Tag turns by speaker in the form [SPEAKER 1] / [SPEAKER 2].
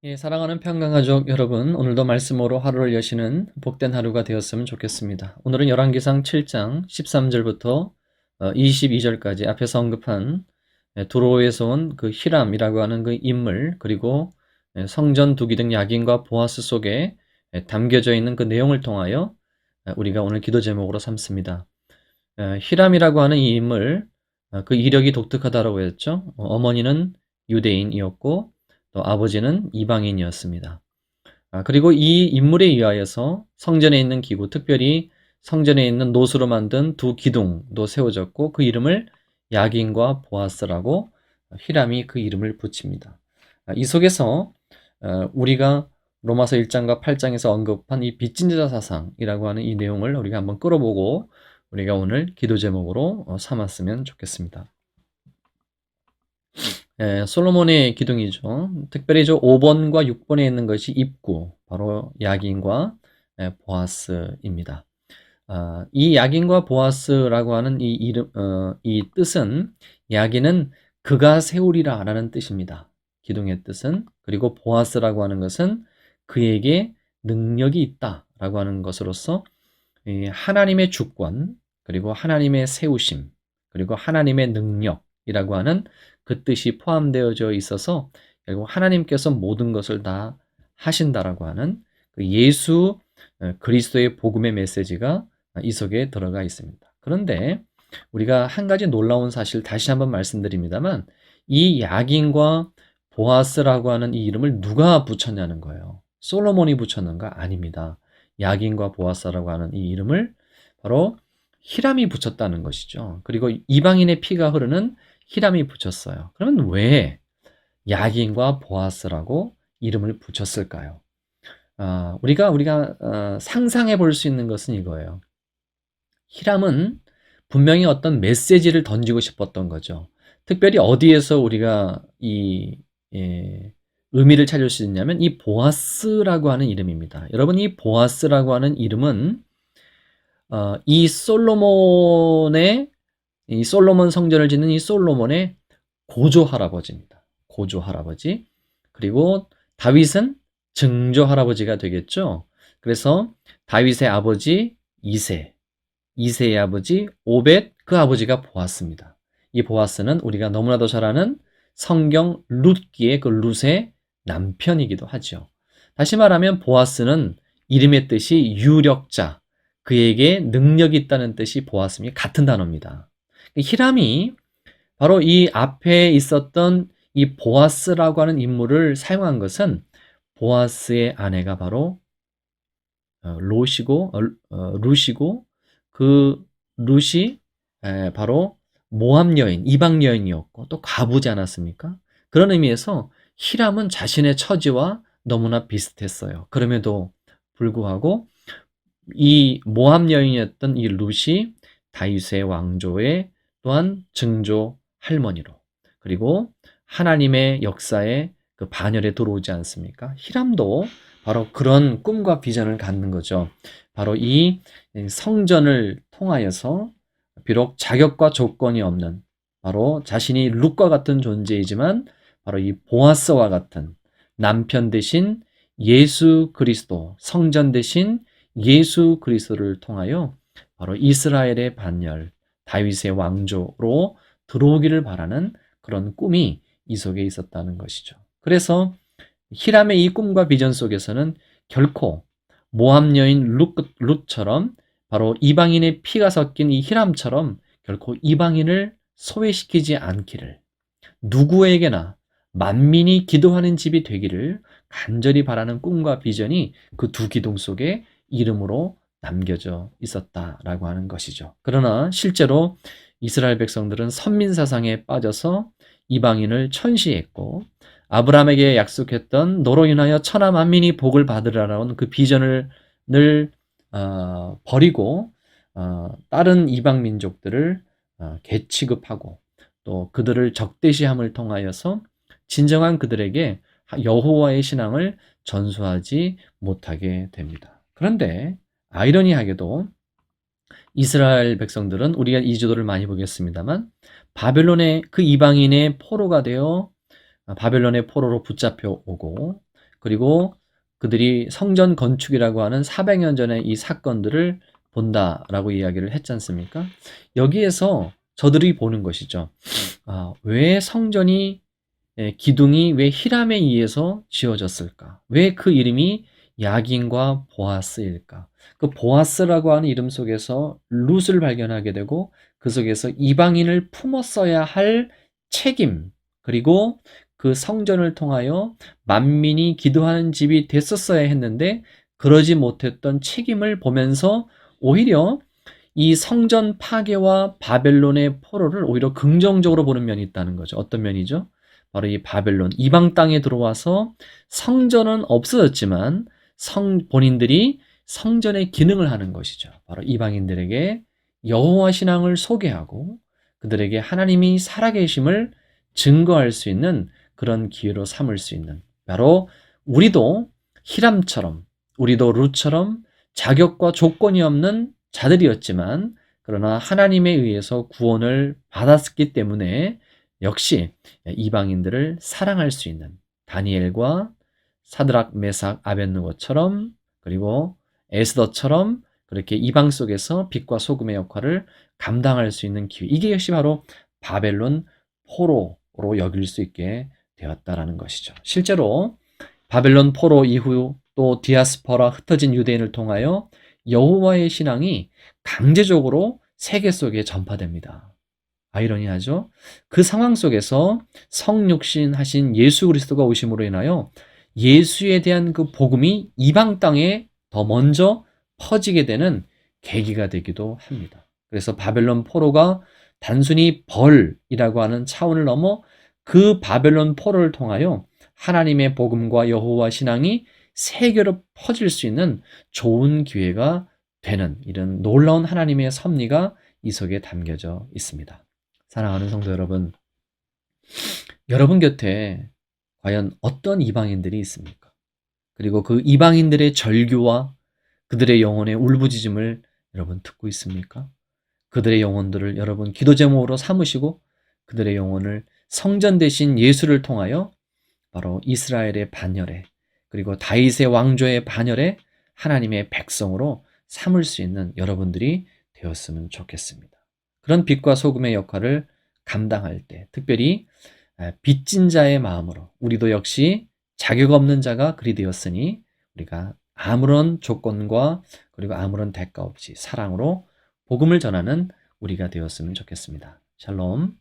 [SPEAKER 1] 예, 사랑하는 평강가족 여러분, 오늘도 말씀으로 하루를 여시는 복된 하루가 되었으면 좋겠습니다. 오늘은 열왕기상 7장 13절부터 22절까지 앞에서 언급한 두로에서 온 그 히람이라고 하는 그 인물, 그리고 성전 두기등 야긴과 보아스 속에 담겨져 있는 그 내용을 통하여 우리가 오늘 기도 제목으로 삼습니다. 히람이라고 하는 이 인물, 그 이력이 독특하다고 했죠. 어머니는 유대인이었고 또 아버지는 이방인이었습니다. 그리고 이 인물에 의하여서 성전에 있는 기구, 특별히 성전에 있는 노수로 만든 두 기둥도 세워졌고 그 이름을 야긴과 보아스라고 히람이 그 이름을 붙입니다. 이 속에서 우리가 로마서 1장과 8장에서 언급한 이 빚진 자 사상이라고 하는 이 내용을 우리가 한번 끌어보고 우리가 오늘 기도 제목으로 삼았으면 좋겠습니다. 솔로몬의 기둥이죠. 특별히 저 5번과 6번에 있는 것이 입구, 바로 야긴과 보아스입니다. 이 야긴과 보아스라고 하는 이 이름, 이 뜻은 야긴은 그가 세우리라 라는 뜻입니다. 기둥의 뜻은. 그리고 보아스라고 하는 것은 그에게 능력이 있다 라고 하는 것으로서 하나님의 주권, 그리고 하나님의 세우심, 그리고 하나님의 능력이라고 하는 그 뜻이 포함되어져 있어서 결국 하나님께서 모든 것을 다 하신다라고 하는 그 예수 그리스도의 복음의 메시지가 이 속에 들어가 있습니다. 그런데 우리가 한 가지 놀라운 사실 다시 한번 말씀드립니다만 이 야긴과 보아스라고 하는 이 이름을 누가 붙였냐는 거예요. 솔로몬이 붙였는가? 아닙니다. 야긴과 보아스라고 하는 이 이름을 바로 히람이 붙였다는 것이죠. 그리고 이방인의 피가 흐르는 히람이 붙였어요. 그러면 왜 야긴과 보아스라고 이름을 붙였을까요? 우리가 상상해 볼 수 있는 것은 이거예요. 히람은 분명히 어떤 메시지를 던지고 싶었던 거죠. 특별히 어디에서 우리가 이 의미를 찾을 수 있냐면 이 보아스라고 하는 이름입니다. 여러분, 이 보아스라고 하는 이름은 이 솔로몬 성전을 짓는 이 솔로몬의 고조 할아버지입니다. 고조 할아버지. 그리고 다윗은 증조 할아버지가 되겠죠. 그래서 다윗의 아버지 이세, 이세의 아버지 오벳, 그 아버지가 보아스입니다. 이 보아스는 우리가 너무나도 잘 아는 성경 룻기의 그 룻의 남편이기도 하죠. 다시 말하면 보아스는 이름의 뜻이 유력자, 그에게 능력이 있다는 뜻이 보아스미 같은 단어입니다. 히람이 바로 이 앞에 있었던 이 보아스라고 하는 인물을 사용한 것은 보아스의 아내가 바로 룻이고 그 룻이 바로 모함 여인, 이방 여인이었고 또 과부지 않았습니까? 그런 의미에서 히람은 자신의 처지와 너무나 비슷했어요. 그럼에도 불구하고 이 모함 여인이었던 이 룻이 다윗의 왕조의 또한 증조 할머니로, 그리고 하나님의 역사에 그 반열에 들어오지 않습니까? 히람도 바로 그런 꿈과 비전을 갖는 거죠. 바로 이 성전을 통하여서 비록 자격과 조건이 없는, 바로 자신이 룻과 같은 존재이지만 바로 이 보아스와 같은 남편 대신 예수 그리스도, 성전 대신 예수 그리스도를 통하여 바로 이스라엘의 반열, 다윗의 왕조로 들어오기를 바라는 그런 꿈이 이 속에 있었다는 것이죠. 그래서 히람의 이 꿈과 비전 속에서는 결코 모함 여인 룻처럼, 바로 이방인의 피가 섞인 이 히람처럼 결코 이방인을 소외시키지 않기를, 누구에게나 만민이 기도하는 집이 되기를 간절히 바라는 꿈과 비전이 그 두 기둥 속에 이름으로 남겨져 있었다라고 하는 것이죠. 그러나 실제로 이스라엘 백성들은 선민 사상에 빠져서 이방인을 천시했고, 아브라함에게 약속했던 너로 인하여 천하 만민이 복을 받으라는 그 비전을 늘 버리고 다른 이방 민족들을 개 취급하고 또 그들을 적대시함을 통하여서 진정한 그들에게 여호와의 신앙을 전수하지 못하게 됩니다. 그런데 아이러니하게도 이스라엘 백성들은, 우리가 이주도를 많이 보겠습니다만, 바벨론의 그 이방인의 포로가 되어 바벨론의 포로로 붙잡혀 오고, 그리고 그들이 성전 건축이라고 하는 400년 전에 이 사건들을 본다라고 이야기를 했지 않습니까? 여기에서 저들이 보는 것이죠. 왜 성전이 기둥이 왜 히람에 의해서 지어졌을까? 왜 그 이름이 야긴과 보아스일까? 그 보아스라고 하는 이름 속에서 룻을 발견하게 되고 그 속에서 이방인을 품었어야 할 책임, 그리고 그 성전을 통하여 만민이 기도하는 집이 됐었어야 했는데 그러지 못했던 책임을 보면서 오히려 이 성전 파괴와 바벨론의 포로를 오히려 긍정적으로 보는 면이 있다는 거죠. 어떤 면이죠? 바로 이 바벨론, 이방 땅에 들어와서 성전은 없어졌지만 본인들이 성전의 기능을 하는 것이죠. 바로 이방인들에게 여호와 신앙을 소개하고 그들에게 하나님이 살아계심을 증거할 수 있는 그런 기회로 삼을 수 있는, 바로 우리도 히람처럼, 우리도 룻처럼 자격과 조건이 없는 자들이었지만 그러나 하나님에 의해서 구원을 받았기 때문에 역시 이방인들을 사랑할 수 있는, 다니엘과 사드락, 메삭, 아벳느고처럼, 그리고 에스더처럼 그렇게 이방 속에서 빛과 소금의 역할을 감당할 수 있는 기회, 이게 역시 바로 바벨론 포로로 여길 수 있게 되었다라는 것이죠. 실제로 바벨론 포로 이후 또 디아스포라, 흩어진 유대인을 통하여 여호와의 신앙이 강제적으로 세계 속에 전파됩니다. 아이러니하죠? 그 상황 속에서 성육신 하신 예수 그리스도가 오심으로 인하여 예수에 대한 그 복음이 이방 땅에 더 먼저 퍼지게 되는 계기가 되기도 합니다. 그래서 바벨론 포로가 단순히 벌이라고 하는 차원을 넘어 그 바벨론 포로를 통하여 하나님의 복음과 여호와 신앙이 세계로 퍼질 수 있는 좋은 기회가 되는, 이런 놀라운 하나님의 섭리가 이 속에 담겨져 있습니다. 사랑하는 성도 여러분, 여러분 곁에 과연 어떤 이방인들이 있습니까? 그리고 그 이방인들의 절규와 그들의 영혼의 울부짖음을 여러분 듣고 있습니까? 그들의 영혼들을 여러분 기도 제목으로 삼으시고 그들의 영혼을 성전 대신 예수를 통하여 바로 이스라엘의 반열에, 그리고 다윗의 왕조의 반열에 하나님의 백성으로 삼을 수 있는 여러분들이 되었으면 좋겠습니다. 그런 빛과 소금의 역할을 감당할 때 특별히 빚진 자의 마음으로, 우리도 역시 자격 없는 자가 그리 되었으니 우리가 아무런 조건과 그리고 아무런 대가 없이 사랑으로 복음을 전하는 우리가 되었으면 좋겠습니다. 샬롬.